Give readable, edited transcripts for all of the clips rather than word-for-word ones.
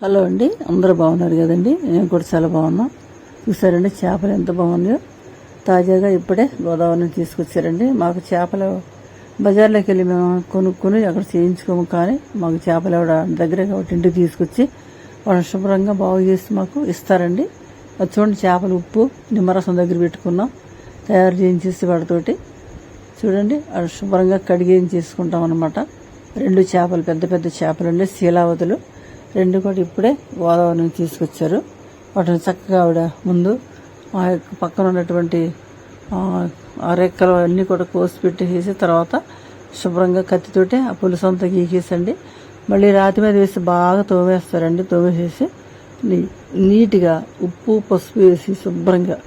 Hello అండి, అందరూ బాగున్నారు కదండి. నేను కూడా చాలా బాగున్నా. చూసారండి చేపలు ఎంత బాగున్నాయో. తాజాగా ఇప్పుడే గోదావరి నుంచి తీసుకొచ్చారండి. మాకు చేపలు బజార్లోకి వెళ్ళి మేము కొనుక్కొని అక్కడ చేయించుకోము, కానీ మాకు చేపలు ఎవడ దగ్గర కాబట్టి ఇంటికి తీసుకొచ్చి వాళ్ళు శుభ్రంగా బాగు చేసి మాకు ఇస్తారండి. అది చూడండి, చేపలు ఉప్పు నిమ్మరసం దగ్గర పెట్టుకున్నాం, తయారు చేయించేసి వాటితోటి చూడండి అది శుభ్రంగా కడిగేయించేసుకుంటాం అనమాట. 2 చేపలు, పెద్ద పెద్ద చేపలు అండి, శీలావతులు 2 కూడా ఇప్పుడే గోదావరి నుంచి తీసుకొచ్చారు. వాటిని చక్కగా ఆవిడ ముందు ఆ పక్కన ఉన్నటువంటి ఆ రెక్కలు అన్నీ కూడా కోసి పెట్టేసి తర్వాత శుభ్రంగా కత్తితోటి ఆ పులుసు అంతా గీకేసండి. మళ్ళీ రాతి మీద వేసి బాగా తోమేస్తారండి. తోమేసేసి నీట్గా ఉప్పు పసుపు వేసి శుభ్రంగా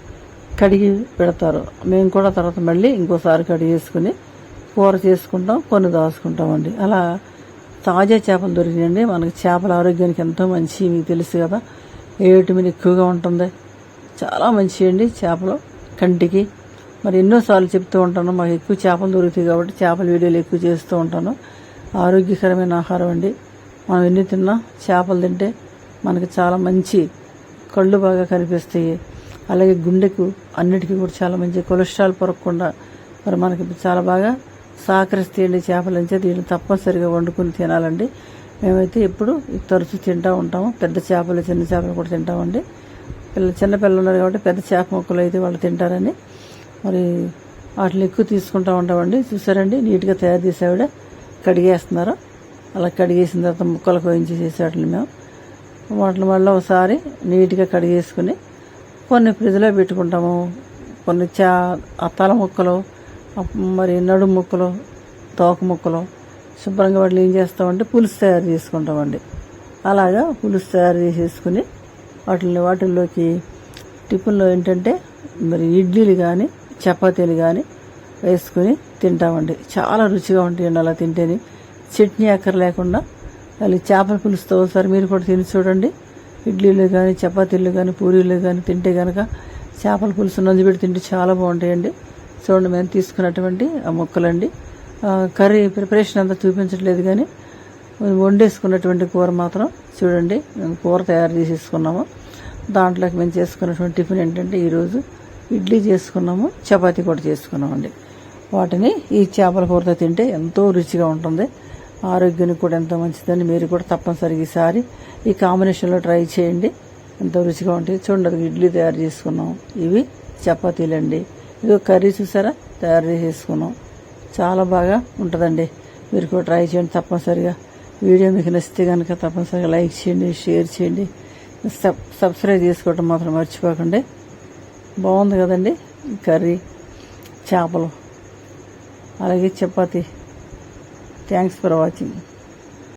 కడిగి పెడతారు. మేము కూడా తర్వాత మళ్ళీ ఇంకోసారి కడిగేసుకుని కూర చేసుకుంటాం, కొన్ని దాచుకుంటామండి. అలా తాజా చేపలు దొరికినాయండి. మనకి చేపల ఆరోగ్యానికి ఎంతో మంచి, మీకు తెలుసు కదా, విటమిన్ ఎక్కువగా ఉంటుంది. చాలా మంచి అండి చేపలు కంటికి. మరి ఎన్నోసార్లు చెప్తూ ఉంటాను, మాకు ఎక్కువ చేపలు దొరుకుతాయి కాబట్టి చేపల వీడియోలు ఎక్కువ చేస్తూ ఉంటాను. ఆరోగ్యకరమైన ఆహారం అండి. మనం ఎన్ని తిన్నా చేపలు తింటే మనకి చాలా మంచి, కళ్ళు బాగా కనిపిస్తాయి. అలాగే గుండెకు అన్నిటికీ కూడా చాలా మంచి, కొలెస్ట్రాల్ పొరగకుండా మరి మనకి చాలా బాగా సహకరిస్తాయండి చేపలు. నుంచి దీన్ని తప్పనిసరిగా వండుకుని తినాలండి. మేమైతే ఎప్పుడు తరచూ తింటూ ఉంటాము. పెద్ద చేపలు చిన్న చేపలు కూడా తింటామండి. చిన్నపిల్లలు ఉన్నారు కాబట్టి పెద్ద చేప ముక్కలు అయితే వాళ్ళు తింటారని మరి వాటిని ఎక్కువ తీసుకుంటూ ఉంటామండి. చూసారండి, నీట్గా తయారు చేసి ఆవిడ కడిగేస్తున్నారు. అలా కడిగేసిన తర్వాత ముక్కలు కోయించేసేసి వాటిని మేము వాటిని మళ్ళీ ఒకసారి నీట్గా కడిగేసుకుని కొన్ని ఫ్రిడ్జ్లో పెట్టుకుంటాము. కొన్ని తల ముక్కలు, మరి నడుము ముక్కలు, తోక ముక్కలు శుభ్రంగా వాటిని ఏం చేస్తామంటే పులుసు తయారు చేసుకుంటామండి. అలాగా పులుసు తయారు చేసేసుకుని వాటిల్లోకి టిఫిన్లో ఏంటంటే మరి ఇడ్లీలు కానీ చపాతీలు కానీ వేసుకుని తింటామండి. చాలా రుచిగా ఉంటాయండి అలా తింటేనే. చట్నీ అక్కర లేకుండా అది చేపల పులుసుతో ఒకసారి మీరు కూడా తిని చూడండి. ఇడ్లీలు కానీ చపాతీలు కానీ పూరీలు కానీ తింటే కనుక చేపల పులుసు నంజుబెట్టి తింటే చాలా బాగుంటాయండి. చూడండి, మేము తీసుకున్నటువంటి ఆ ముక్కలండి. కర్రీ ప్రిపరేషన్ అంతా చూపించట్లేదు, కానీ వండేసుకున్నటువంటి కూర మాత్రం చూడండి, మేము కూర తయారు చేసేసుకున్నాము. దాంట్లోకి మేము చేసుకున్నటువంటి టిఫిన్ ఏంటంటే ఈరోజు ఇడ్లీ చేసుకున్నాము, చపాతీ కూడా చేసుకున్నామండి. వాటిని ఈ చేపల కూరతో తింటే ఎంతో రుచిగా ఉంటుంది, ఆరోగ్యానికి కూడా ఎంతో మంచిదని మీరు కూడా తప్పనిసరిగా ఈసారి ఈ కాంబినేషన్లో ట్రై చేయండి. ఎంతో రుచిగా ఉంటుంది. చూడండి, ఇడ్లీ తయారు చేసుకున్నాం, ఇవి చపాతీలండి. ఇది కర్రీ చూసారా తయారు చేసేసుకున్నాం. చాలా బాగా ఉంటుందండి. మీరు కూడా ట్రై చేయండి తప్పనిసరిగా. వీడియో మీకు నచ్చితే కనుక తప్పనిసరిగా లైక్ చేయండి, షేర్ చేయండి, సబ్స్క్రైబ్ చేసుకోవటం మాత్రం మర్చిపోకండి. బాగుంది కదండి కర్రీ, చేపలు అలాగే చపాతీ. Thanks for watching.